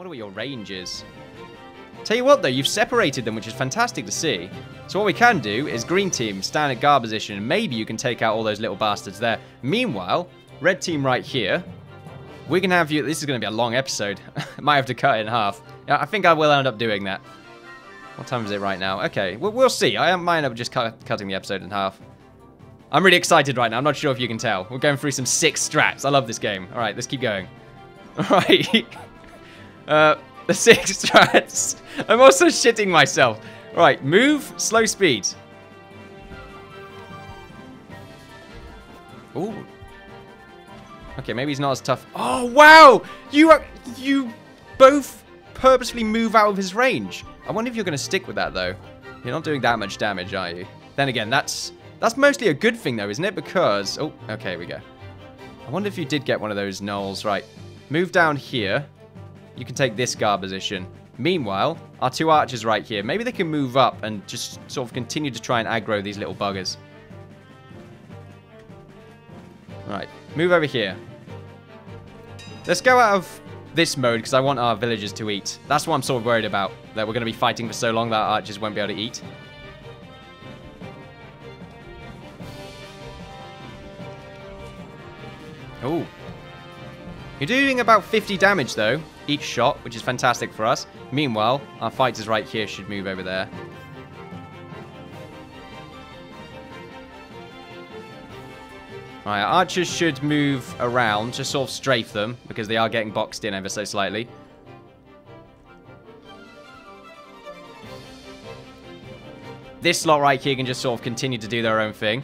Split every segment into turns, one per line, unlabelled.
wonder what your range is. Tell you what, though, you've separated them, which is fantastic to see. So what we can do is green team, stand at guard position, and maybe you can take out all those little bastards there. Meanwhile, red team right here, we can have you... This is going to be a long episode. Might have to cut it in half. I think I will end up doing that. What time is it right now? Okay, we'll see. I might end up just cutting the episode in half. I'm really excited right now. I'm not sure if you can tell. We're going through some sick strats. I love this game. All right, let's keep going. All right. The 6 strats. I'm also shitting myself. All right, move, slow speed. Ooh. Okay, maybe he's not as tough. Oh, wow! You both purposefully move out of his range. I wonder if you're going to stick with that, though. You're not doing that much damage, are you? Then again, that's mostly a good thing, though, isn't it? Because... Oh, okay, here we go. I wonder if you did get one of those gnolls. Right, move down here. You can take this guard position. Meanwhile, our 2 archers right here. Maybe they can move up and just sort of continue to try and aggro these little buggers. Right, move over here. Let's go out of this mode because I want our villagers to eat. That's what I'm sort of worried about. That we're going to be fighting for so long that our archers won't be able to eat. Oh. You're doing about 50 damage, though, each shot, which is fantastic for us. Meanwhile, our fighters right here should move over there. Alright, our archers should move around, just sort of strafe them, because they are getting boxed in ever so slightly. This slot right here can just sort of continue to do their own thing.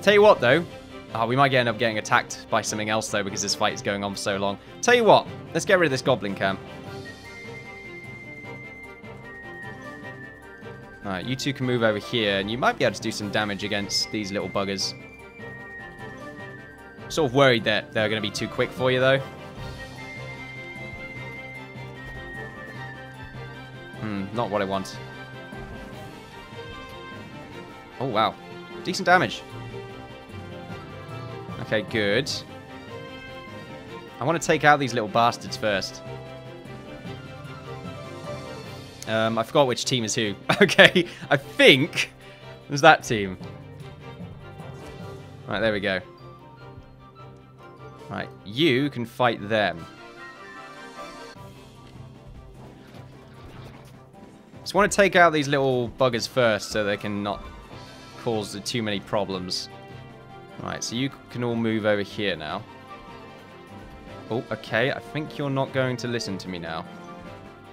Tell you what, though. Oh, we might end up getting attacked by something else, though, because this fight is going on for so long. Tell you what, let's get rid of this goblin camp. Alright, you two can move over here, and you might be able to do some damage against these little buggers. Sort of worried that they're going to be too quick for you, though. Not what I want. Oh, wow. Decent damage. Okay, good. I want to take out these little bastards first. I forgot which team is who. Okay, I think it was that team. Right, there we go. Right, you can fight them. Just want to take out these little buggers first so they can not cause too many problems. Right, so you can all move over here now. Oh, okay, I think you're not going to listen to me now.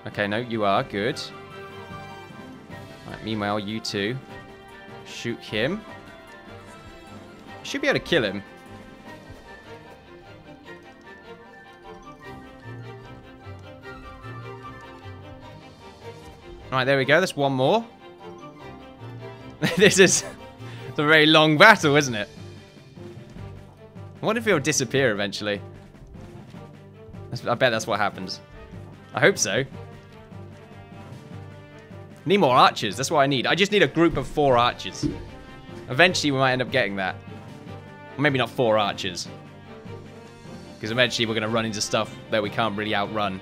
Okay, no, you are. Good. Right, meanwhile, you two shoot him. Should be able to kill him. Right, there we go. That's one more. This is a very long battle, isn't it? I wonder if he'll disappear eventually. I bet that's what happens. I hope so. Need more archers. That's what I need. I just need a group of 4 archers. Eventually, we might end up getting that. Or maybe not 4 archers. Because eventually, we're going to run into stuff that we can't really outrun.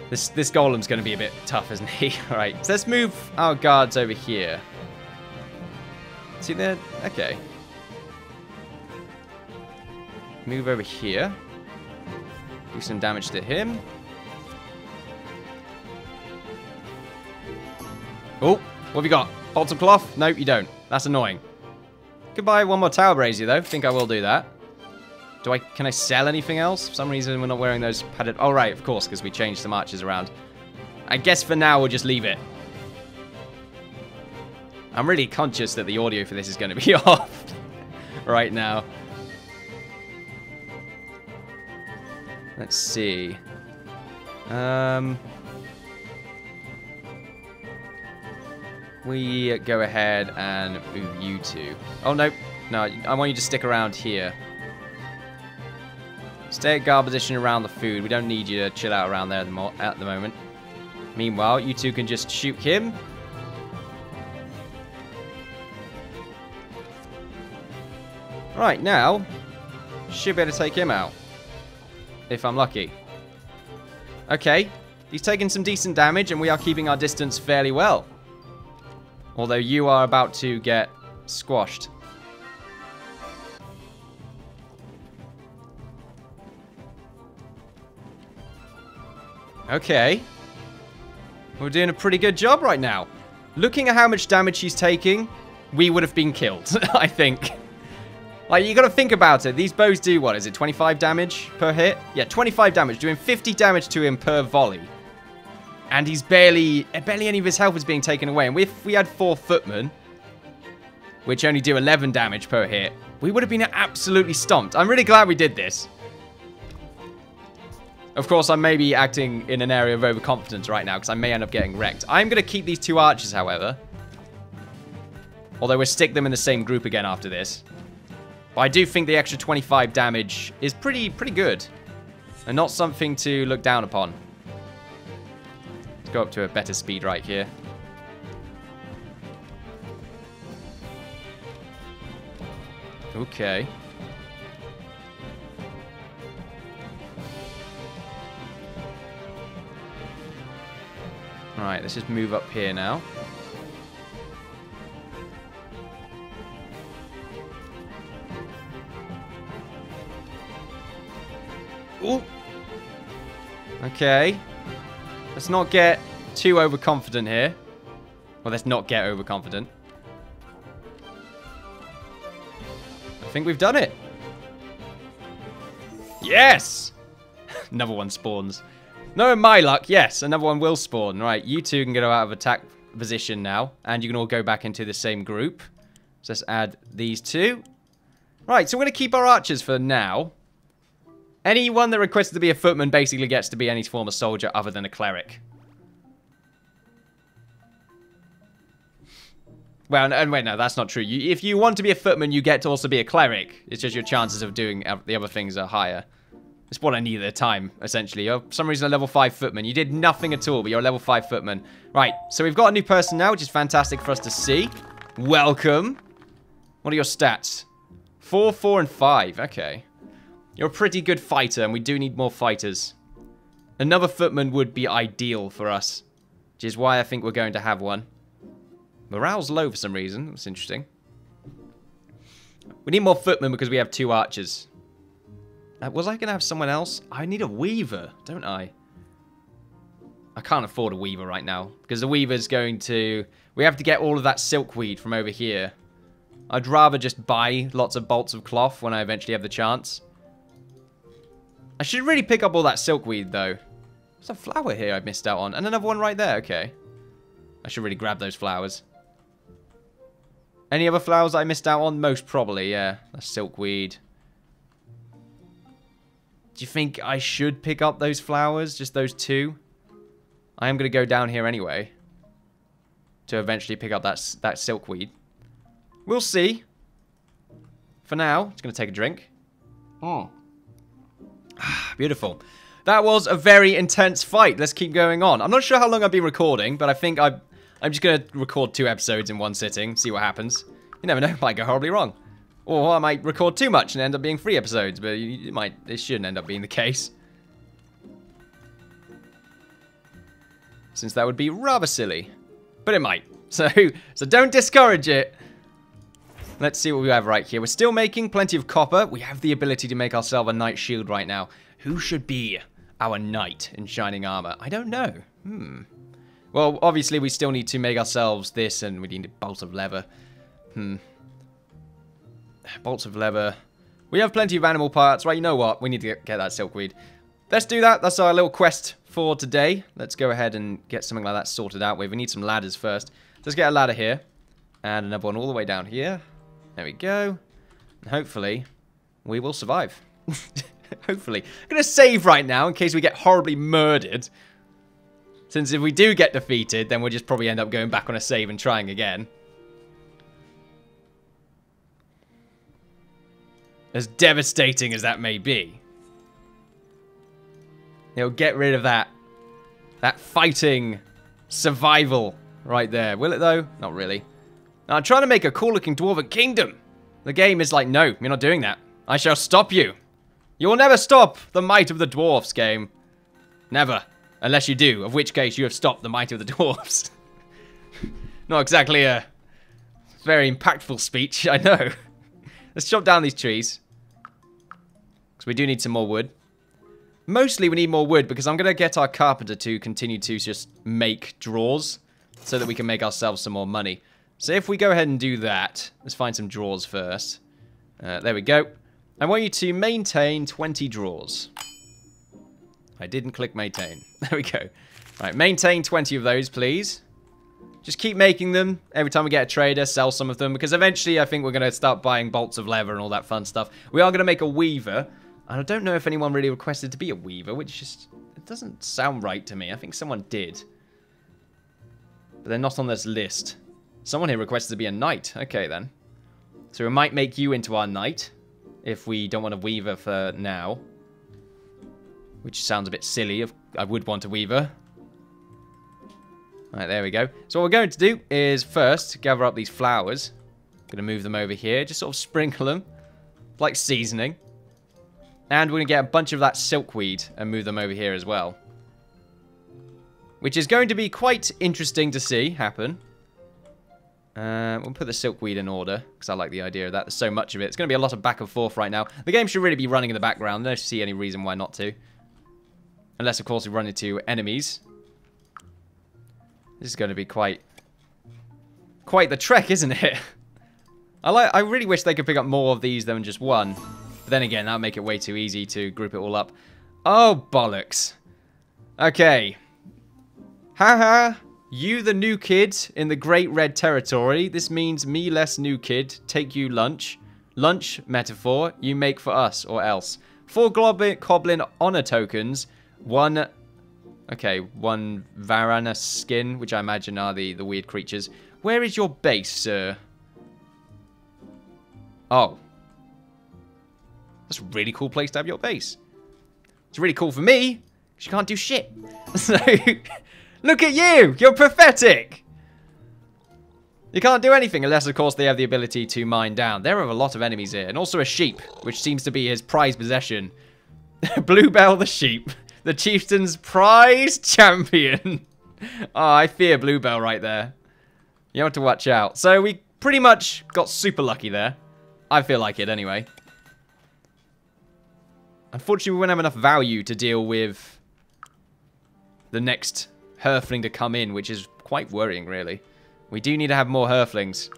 This golem's going to be a bit tough, isn't he? Alright, so let's move our guards over here. See there? Okay. Move over here. Do some damage to him. Oh, what have you got? Bolts of cloth? No, you don't. That's annoying. Could buy 1 more tower brazier, though. Think I will do that. Can I sell anything else? For some reason, we're not wearing those padded... Oh, right, of course, because we changed some archers around. I guess for now, we'll just leave it. I'm really conscious that the audio for this is going to be off right now. Let's see. We go ahead and move you two. Oh, no. No, I want you to stick around here. Stay at guard position around the food. We don't need you to chill out around there at the moment. Meanwhile, you two can just shoot him. Right, now, should be able to take him out. if I'm lucky. Okay, he's taking some decent damage, and we are keeping our distance fairly well. Although you are about to get squashed. Okay. We're doing a pretty good job right now. Looking at how much damage she's taking, we would have been killed, I think. Like, you got to think about it. These bows do, what is it, 25 damage per hit? Yeah, 25 damage, doing 50 damage to him per volley. And he's barely any of his health is being taken away. And if we had 4 footmen, which only do 11 damage per hit, we would have been absolutely stomped. I'm really glad we did this. Of course, I may be acting in an area of overconfidence right now, because I may end up getting wrecked. I'm going to keep these 2 archers, however. Although we'll stick them in the same group again after this. But I do think the extra 25 damage is pretty good. And not something to look down upon. Let's go up to a better speed right here. Okay. Alright, let's just move up here now. Ooh. Okay. Let's not get too overconfident here. Well, let's not get overconfident. I think we've done it. Yes! Another one spawns. No, in my luck, yes, another one will spawn. Right, you two can get out of attack position now. And you can all go back into the same group. So let's add these 2. Right, so we're going to keep our archers for now. Anyone that requests to be a footman basically gets to be any form of soldier other than a cleric. Well, and wait, no, that's not true. If you want to be a footman, you get to also be a cleric. It's just your chances of doing the other things are higher. It's what I need at the time, essentially. You're for some reason a level 5 footman. You did nothing at all, but you're a level 5 footman. Right, so we've got a new person now, which is fantastic for us to see. Welcome. What are your stats? 4, 4, and 5. Okay. You're a pretty good fighter, and we do need more fighters. Another footman would be ideal for us, which is why I think we're going to have one. Morale's low for some reason. That's interesting. We need more footmen because we have 2 archers. Was I going to have someone else? I need a weaver, don't I? I can't afford a weaver right now, because the weaver's going to... We have to get all of that silkweed from over here. I'd rather just buy lots of bolts of cloth when I eventually have the chance. I should really pick up all that silkweed, though. There's a flower here I missed out on. And another one right there. Okay. I should really grab those flowers. Any other flowers I missed out on? Most probably, yeah. That's silkweed. Do you think I should pick up those flowers? Just those 2? I am going to go down here anyway. To eventually pick up that silkweed. We'll see. For now, just going to take a drink. Oh. Beautiful. That was a very intense fight. Let's keep going on. I'm not sure how long I've been recording, but I think I'm just going to record 2 episodes in one sitting, see what happens. You never know, it might go horribly wrong. Or I might record too much and end up being 3 episodes, but it shouldn't end up being the case. Since that would be rather silly. But it might. So don't discourage it. Let's see what we have right here. We're still making plenty of copper. We have the ability to make ourselves a knight shield right now. Who should be our knight in shining armor? I don't know. Well, obviously we still need to make ourselves this, and we need a bolt of leather. Bolts of leather. We have plenty of animal parts. Right, you know what? We need to get that silkweed. Let's do that. That's our little quest for today. Let's go ahead and get something like that sorted out with. We need some ladders first. Let's get a ladder here. And another one all the way down here. There we go. And hopefully, we will survive. Hopefully. I'm going to save right now in case we get horribly murdered. Since if we do get defeated, then we'll just probably end up going back on a save and trying again. As devastating as that may be. It'll get rid of that fighting survival right there. Will it, though? Not really. Now, I'm trying to make a cool-looking Dwarven kingdom. The game is like, no, you're not doing that. I shall stop you. You will never stop the might of the dwarfs, game. Never. Unless you do, of which case you have stopped the might of the dwarfs. Not exactly a very impactful speech, I know. Let's chop down these trees. Because we do need some more wood. Mostly we need more wood because I'm going to get our carpenter to continue to just make drawers. So that we can make ourselves some more money. So if we go ahead and do that, let's find some drawers first. There we go. I want you to maintain 20 drawers. I didn't click maintain. There we go. Right, maintain 20 of those, please. Just keep making them. Every time we get a trader, sell some of them. Because eventually I think we're going to start buying bolts of leather and all that fun stuff. We are going to make a weaver. And I don't know if anyone really requested to be a weaver, which just... it doesn't sound right to me. I think someone did. But they're not on this list. Someone here requested to be a knight. Okay, then. So we might make you into our knight. If we don't want a weaver for now. Which sounds a bit silly. I would want a weaver. Alright, there we go. So what we're going to do is first gather up these flowers. Going to move them over here. Just sort of sprinkle them. Like seasoning. And we're going to get a bunch of that silkweed and move them over here as well. Which is going to be quite interesting to see happen. We'll put the silkweed in order, because I like the idea of that. There's so much of it. It's going to be a lot of back and forth right now. The game should really be running in the background. I don't see any reason why not to. Unless, of course, we run into enemies. This is going to be quite the trek, isn't it? I really wish they could pick up more of these than just one. But then again, that would make it way too easy to group it all up. Oh, bollocks. Okay. Haha. You the new kid in the Great Red Territory. This means me less new kid. Take you lunch. Lunch, metaphor. You make for us, or else. 4 Goblin honor tokens. 1... okay, 1 Varana skin, which I imagine are the weird creatures. Where is your base, sir? Oh. That's a really cool place to have your base. It's really cool for me, because you can't do shit. So... look at you! You're pathetic! You can't do anything unless, of course, they have the ability to mine down. There are a lot of enemies here. And also a sheep, which seems to be his prized possession. Bluebell the sheep. The chieftain's prized champion. Oh, I fear Bluebell right there. You have to watch out. So we pretty much got super lucky there. I feel like it anyway. Unfortunately, we won't have enough value to deal with the next Hearthling to come in, which is quite worrying, really. We do need to have more Hearthlings.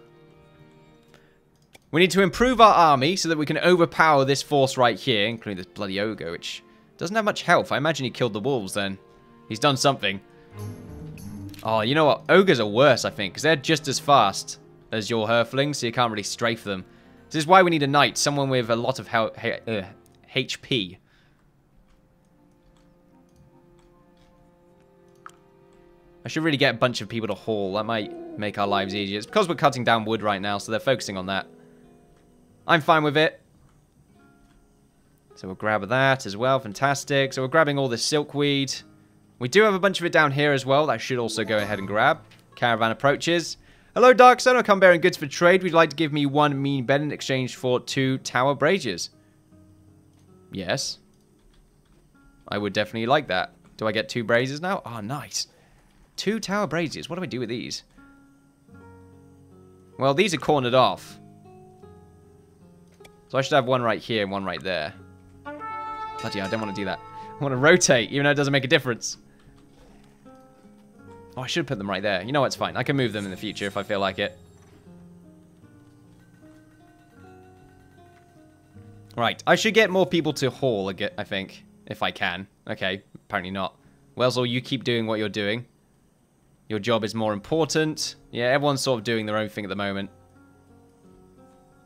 We need to improve our army so that we can overpower this force right here, including this bloody ogre, which doesn't have much health. I imagine he killed the wolves then. He's done something. Oh, you know what? Ogres are worse, I think, because they're just as fast as your Hearthlings, so you can't really strafe them. This is why we need a knight, someone with a lot of HP. I should really get a bunch of people to haul. That might make our lives easier. It's because we're cutting down wood right now, so they're focusing on that. I'm fine with it. So we'll grab that as well. Fantastic. So we're grabbing all this silkweed. We do have a bunch of it down here as well. That I should also go ahead and grab. Caravan approaches. Hello, Darkstone. I come bearing goods for trade. Would you like to give me 1 mean bed in exchange for 2 tower braziers? Yes. I would definitely like that. Do I get 2 braziers now? Oh, nice. 2 tower braziers. What do I do with these? Well, these are cornered off. So I should have 1 right here and 1 right there. Bloody hell, I don't want to do that. I want to rotate, even though it doesn't make a difference. Oh, I should put them right there. You know what, it's fine. I can move them in the future if I feel like it. Right, I should get more people to haul, I think. If I can. Okay, apparently not. Wellsall, you keep doing what you're doing. Your job is more important. Yeah, everyone's sort of doing their own thing at the moment.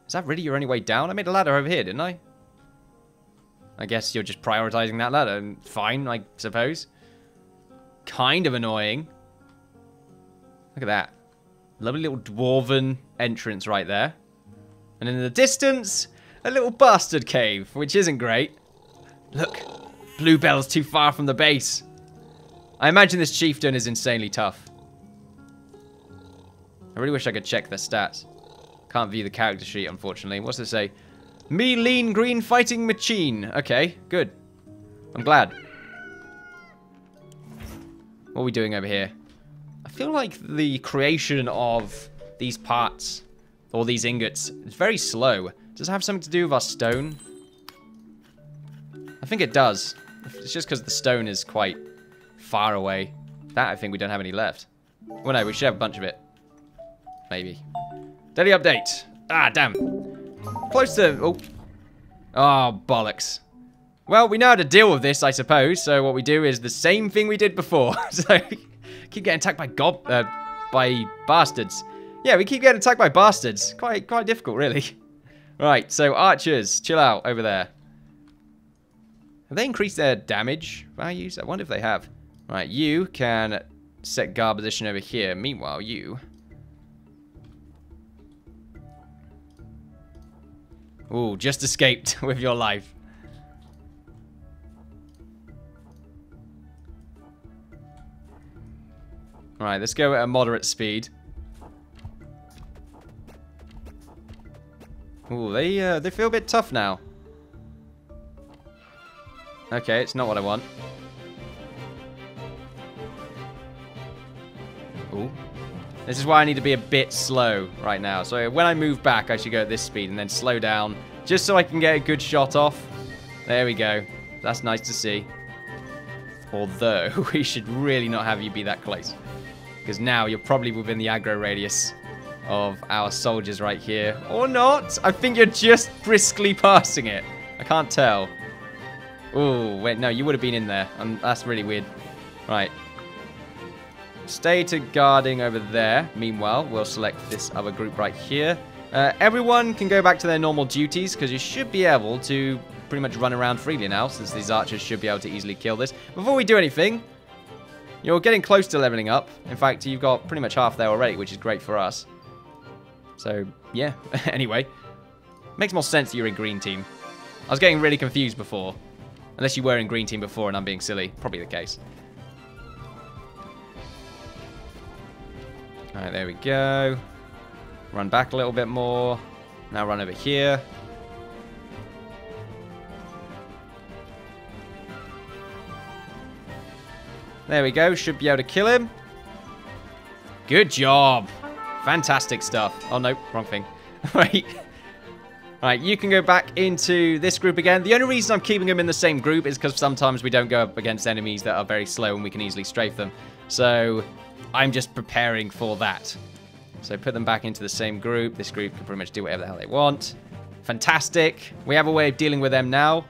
Is that really your only way down? I made a ladder over here, didn't I? I guess you're just prioritizing that ladder. Fine, I suppose. Kind of annoying. Look at that. Lovely little dwarven entrance right there. And in the distance, a little bastard cave, which isn't great. Look, Bluebell's too far from the base. I imagine this chieftain is insanely tough. I really wish I could check their stats. Can't view the character sheet, unfortunately. What's it say? Me lean green fighting machine. Okay, good. I'm glad. What are we doing over here? I feel like the creation of these parts, or these ingots, is very slow. Does it have something to do with our stone? I think it does. It's just because the stone is quite far away. That, I think we don't have any left. Well, no, we should have a bunch of it. Maybe. Daily update. Ah, damn. Close to... Oh. Oh, bollocks. Well, we know how to deal with this, I suppose. So what we do is the same thing we did before. So, keep getting attacked by bastards. Yeah, we keep getting attacked by bastards. Quite difficult, really. Right, so archers, chill out over there. Have they increased their damage values? I wonder if they have. Right, you can set guard position over here. Meanwhile, you... Ooh, just escaped with your life. Alright, let's go at a moderate speed. Ooh, they feel a bit tough now. Okay, it's not what I want. Ooh. This is why I need to be a bit slow right now. So when I move back, I should go at this speed and then slow down. Just so I can get a good shot off. There we go. That's nice to see. Although, we should really not have you be that close. Because now you're probably within the aggro radius of our soldiers right here. Or not. I think you're just briskly passing it. I can't tell. Oh, wait, no, you would have been in there. That's really weird. Right. Stay to guarding over there. Meanwhile, we'll select this other group right here. Everyone can go back to their normal duties, because you should be able to pretty much run around freely now, since these archers should be able to easily kill this. Before we do anything, you're getting close to leveling up. In fact, you've got pretty much half there already, which is great for us. So, yeah. Anyway, makes more sense that you're in green team. I was getting really confused before. Unless you were in green team before and I'm being silly. Probably the case. Alright, there we go. Run back a little bit more. Now run over here. There we go. Should be able to kill him. Good job. Fantastic stuff. Oh, no. Wrong thing. Right. Right, you can go back into this group again. The only reason I'm keeping them in the same group is because sometimes we don't go up against enemies that are very slow and we can easily strafe them. So, I'm just preparing for that. So, put them back into the same group. This group can pretty much do whatever the hell they want. Fantastic. We have a way of dealing with them now.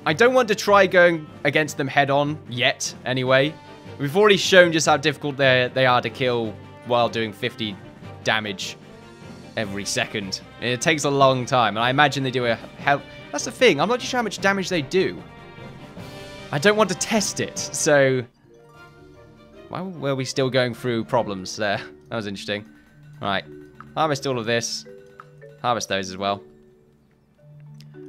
I don't want to try going against them head-on yet, anyway. We've already shown just how difficult they are to kill while doing 50 damage every second. It takes a long time, and I imagine they do a hell... That's the thing, I'm not sure how much damage they do. I don't want to test it, so... Why were we still going through problems there? That was interesting. Right, harvest all of this. Harvest those as well.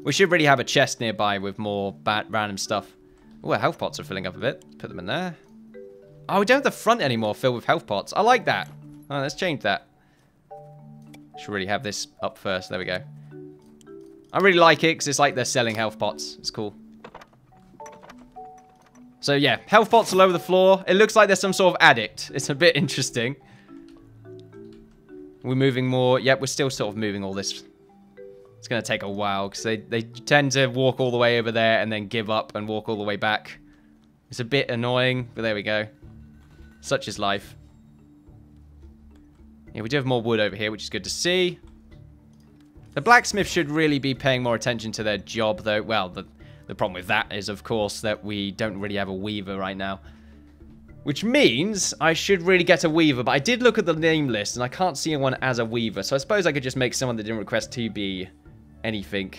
We should really have a chest nearby with more random stuff. Oh, our health pots are filling up a bit. Put them in there. Oh, we don't have the front anymore filled with health pots. I like that. Oh, let's change that. Should really have this up first. There we go. I really like it because it's like they're selling health pots. It's cool. So yeah, health pots all over the floor. It looks like there's some sort of addict. It's a bit interesting. We're moving more. Yep, we're still sort of moving all this. It's going to take a while because they tend to walk all the way over there and then give up and walk all the way back. It's a bit annoying, but there we go. Such is life. Yeah, we do have more wood over here, which is good to see. The blacksmith should really be paying more attention to their job, though. Well, the problem with that is, of course, that we don't really have a weaver right now. Which means I should really get a weaver, but I did look at the name list, and I can't see anyone as a weaver. So I suppose I could just make someone that didn't request to be anything.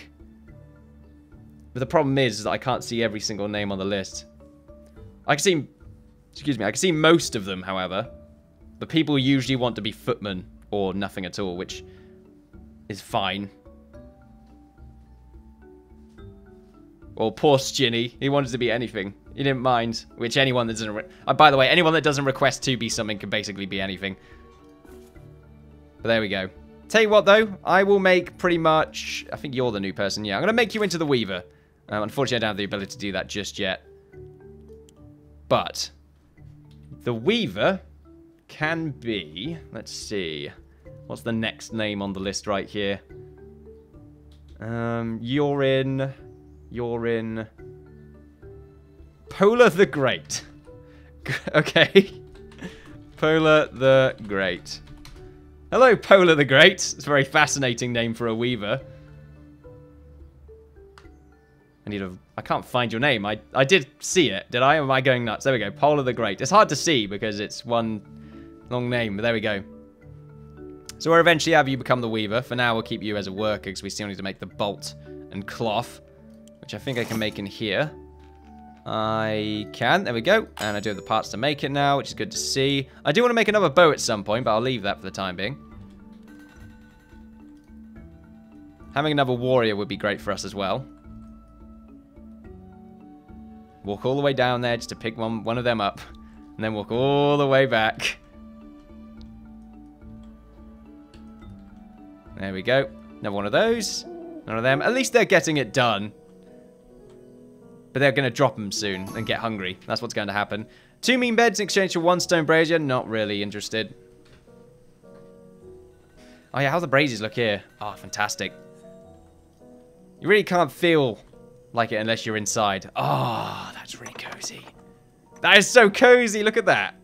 But the problem is that I can't see every single name on the list. I can see... Excuse me, I can see most of them, however. But people usually want to be footmen or nothing at all, which is fine. Well, poor Skinny. He wanted to be anything. He didn't mind. Which anyone that doesn't... by the way, anyone that doesn't request to be something can basically be anything. But there we go. Tell you what, though. I will make pretty much... I think you're the new person. Yeah, I'm going to make you into the Weaver. Unfortunately, I don't have the ability to do that just yet. But the Weaver can be... Let's see. What's the next name on the list right here? You're in... Polar the Great. Okay. Polar the Great. Hello, Polar the Great. It's a very fascinating name for a Weaver. I can't find your name. I did see it, did I? Or am I going nuts? There we go. Polar the Great. It's hard to see because it's one long name, but there we go. So we'll eventually have you become the Weaver. For now, we'll keep you as a worker because we still need to make the bolt and cloth, which I think I can make in here. I can. There we go. And I do have the parts to make it now, which is good to see. I do want to make another bow at some point, but I'll leave that for the time being. Having another warrior would be great for us as well. Walk all the way down there just to pick one of them up. And then walk all the way back. There we go. Another one of those. None of them. At least they're getting it done. But they're going to drop them soon and get hungry. That's what's going to happen. 2 mean beds in exchange for 1 stone brazier. Not really interested. Oh yeah, how the braziers look here. Oh, fantastic. You really can't feel like it unless you're inside. Oh, that's really cozy. That is so cozy. Look at that.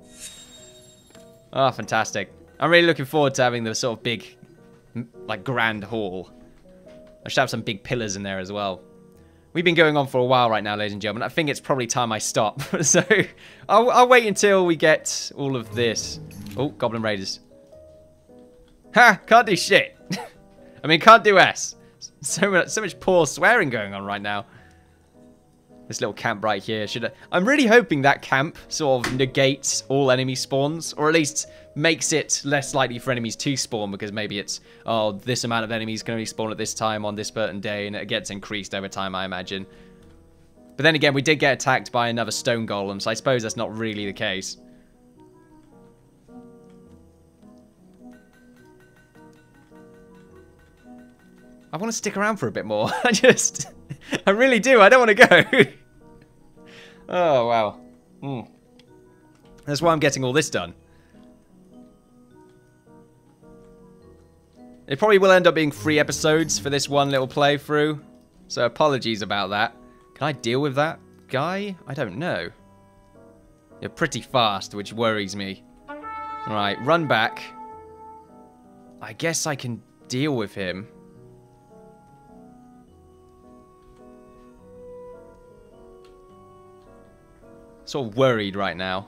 Oh, fantastic. I'm really looking forward to having the sort of big, like, grand hall. I should have some big pillars in there as well. We've been going on for a while right now, ladies and gentlemen. I think it's probably time I stop. So, I'll wait until we get all of this. Oh, Goblin Raiders. Ha! Can't do shit. I mean, can't do S. So much poor swearing going on right now. This little camp right here. I'm really hoping that camp sort of negates all enemy spawns, or at least makes it less likely for enemies to spawn, because maybe it's, oh, this amount of enemies can only spawn at this time on this certain day, and it gets increased over time, I imagine. But then again, we did get attacked by another stone golem, so I suppose that's not really the case. I want to stick around for a bit more. I really do. I don't want to go. Oh, wow. That's why I'm getting all this done. It probably will end up being 3 episodes for this one little playthrough. So apologies about that. Can I deal with that guy? I don't know. You're pretty fast, which worries me. Alright, run back. I guess I can deal with him. Sort of worried right now.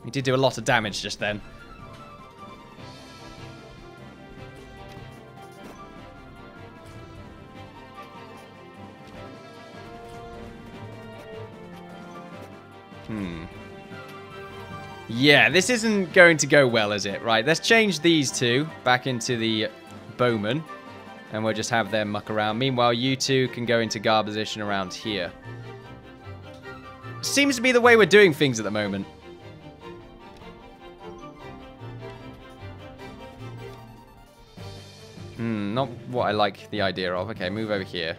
He did do a lot of damage just then. Yeah, this isn't going to go well, is it? Right, let's change these two back into the bowman. And we'll just have them muck around. Meanwhile, you two can go into guard position around here. Seems to be the way we're doing things at the moment. Not what I like the idea of. Okay, move over here.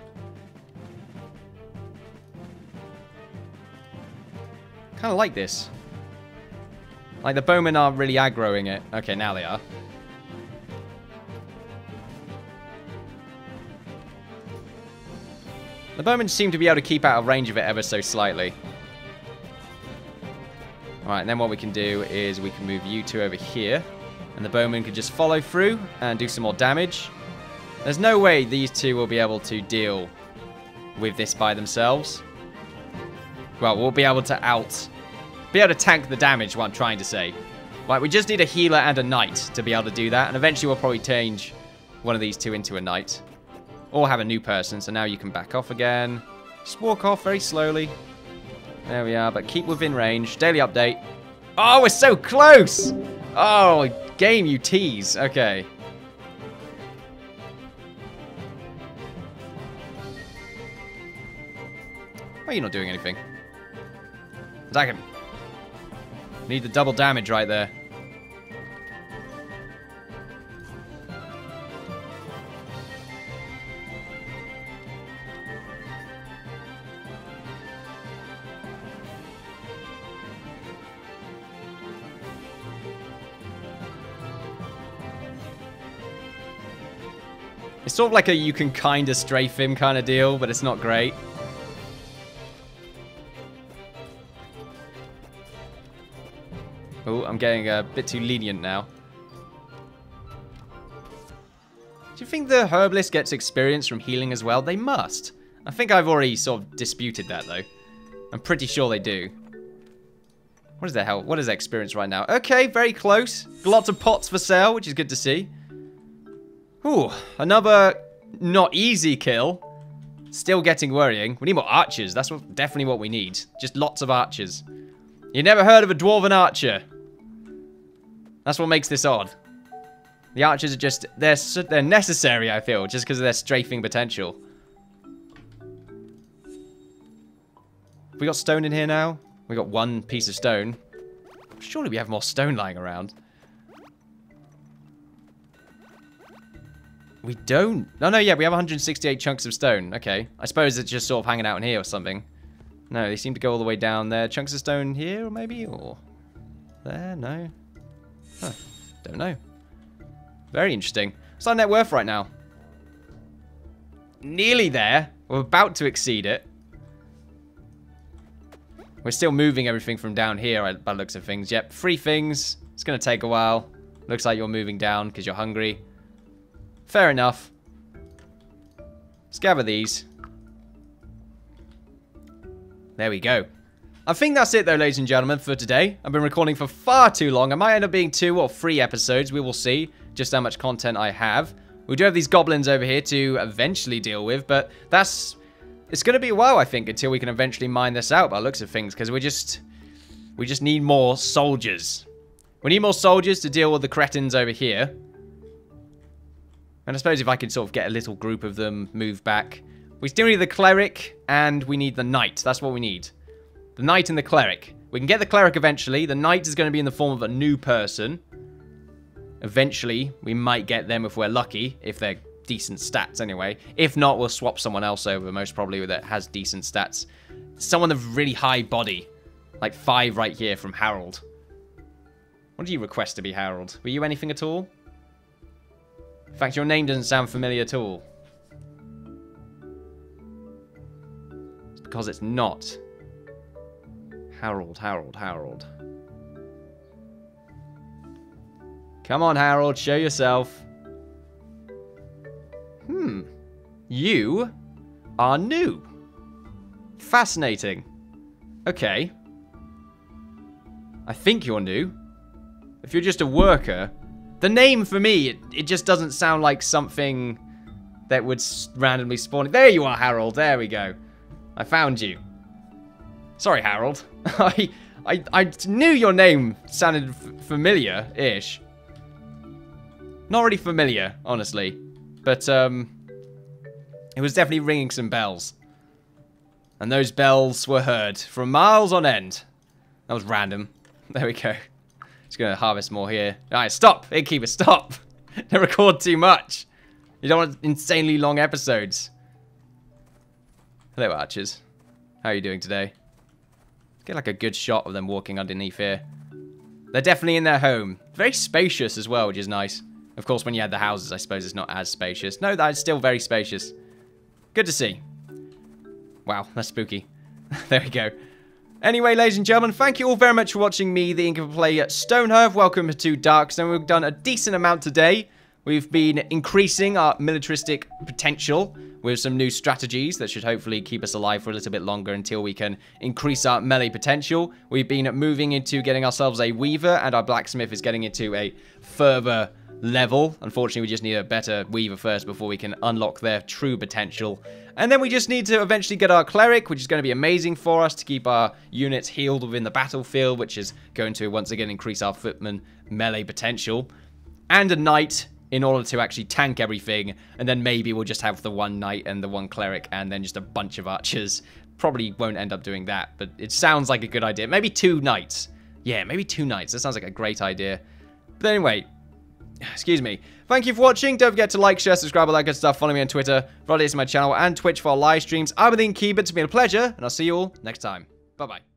Kind of like this. Like the bowmen aren't really aggroing it. Okay, now they are. The bowmen seem to be able to keep out of range of it ever so slightly. Alright, and then what we can do is we can move you two over here. And the bowmen can just follow through and do some more damage. There's no way these two will be able to deal with this by themselves. Well, we'll be able to tank the damage, what I'm trying to say. Right, we just need a healer and a knight to be able to do that. And eventually we'll probably change one of these two into a knight. Or have a new person, so now you can back off again. Just walk off very slowly. There we are, but keep within range. Daily update. Oh, we're so close! Oh, game, you tease. Okay. Why are you not doing anything? Attack him. Need the double damage right there. It's sort of like a you can kind of strafe him kind of deal, but it's not great. Oh, I'm getting a bit too lenient now. Do you think the herbalist gets experience from healing as well? They must. I think I've already sort of disputed that, though. I'm pretty sure they do. What is the hell? What is their experience right now? Okay, very close. Lots of pots for sale, which is good to see. Ooh, another not easy kill. Still getting worrying. We need more archers. That's definitely what we need. Just lots of archers. You never heard of a dwarven archer. That's what makes this odd. The archers are just, they're necessary, I feel, just because of their strafing potential. We got stone in here now. We got one piece of stone. Surely we have more stone lying around. We don't. No, yeah, we have 168 chunks of stone. Okay. I suppose it's just sort of hanging out in here or something. No, they seem to go all the way down there. Chunks of stone here, maybe? Or there? No. Huh. Don't know. Very interesting. What's our net worth right now? Nearly there. We're about to exceed it. We're still moving everything from down here by the looks of things. Yep, 3 things. It's going to take a while. Looks like you're moving down because you're hungry. Fair enough. Let's gather these. There we go. I think that's it though, ladies and gentlemen, for today. I've been recording for far too long. I might end up being 2 or 3 episodes. We will see just how much content I have. We do have these goblins over here to eventually deal with, but it's going to be a while, I think, until we can eventually mine this out by the looks of things, because we just need more soldiers. We need more soldiers to deal with the cretins over here. And I suppose if I could sort of get a little group of them move back. We still need the cleric, and we need the knight. That's what we need. The knight and the cleric. We can get the cleric eventually. The knight is going to be in the form of a new person. Eventually, we might get them if we're lucky, if they're decent stats anyway. If not, we'll swap someone else over, most probably, that has decent stats. Someone of really high body. Like 5 right here from Harold. What do you request to be Harold? Were you anything at all? In fact, your name doesn't sound familiar at all. It's because it's not. Harold. Come on, Harold, show yourself. You are new. Fascinating. Okay. I think you're new. If you're just a worker... The name, for me, it just doesn't sound like something that would randomly spawn. There you are, Harold. There we go. I found you. Sorry, Harold. I knew your name sounded familiar-ish. Not really familiar, honestly. But, it was definitely ringing some bells. And those bells were heard from miles on end. That was random. There we go. Just gonna harvest more here. Alright, stop! Innkeeper, stop! Don't record too much. You don't want insanely long episodes. Hello, archers. How are you doing today? Get like a good shot of them walking underneath here. They're definitely in their home. Very spacious as well, which is nice. Of course, when you add the houses, I suppose it's not as spacious. No, that's still very spacious. Good to see. Wow, that's spooky. There we go. Anyway, ladies and gentlemen, thank you all very much for watching me, the Innkeeper, play Stonehearth. Welcome to Darkstone. We've done a decent amount today. We've been increasing our militaristic potential with some new strategies that should hopefully keep us alive for a little bit longer until we can increase our melee potential. We've been moving into getting ourselves a weaver, and our blacksmith is getting into a further level. Unfortunately, we just need a better weaver first before we can unlock their true potential. And then we just need to eventually get our cleric, which is going to be amazing for us to keep our units healed within the battlefield, which is going to once again increase our footman melee potential. And a knight in order to actually tank everything, and then maybe we'll just have the one knight and the one cleric and then just a bunch of archers. Probably won't end up doing that, but it sounds like a good idea. Maybe 2 knights. Yeah, maybe 2 nights. That sounds like a great idea. But anyway, excuse me. Thank you for watching. Don't forget to like, share, subscribe, all that good stuff. Follow me on Twitter, for updates on my channel, and Twitch for live streams. I'm the Innkeeper. It's been a pleasure, and I'll see you all next time. Bye-bye.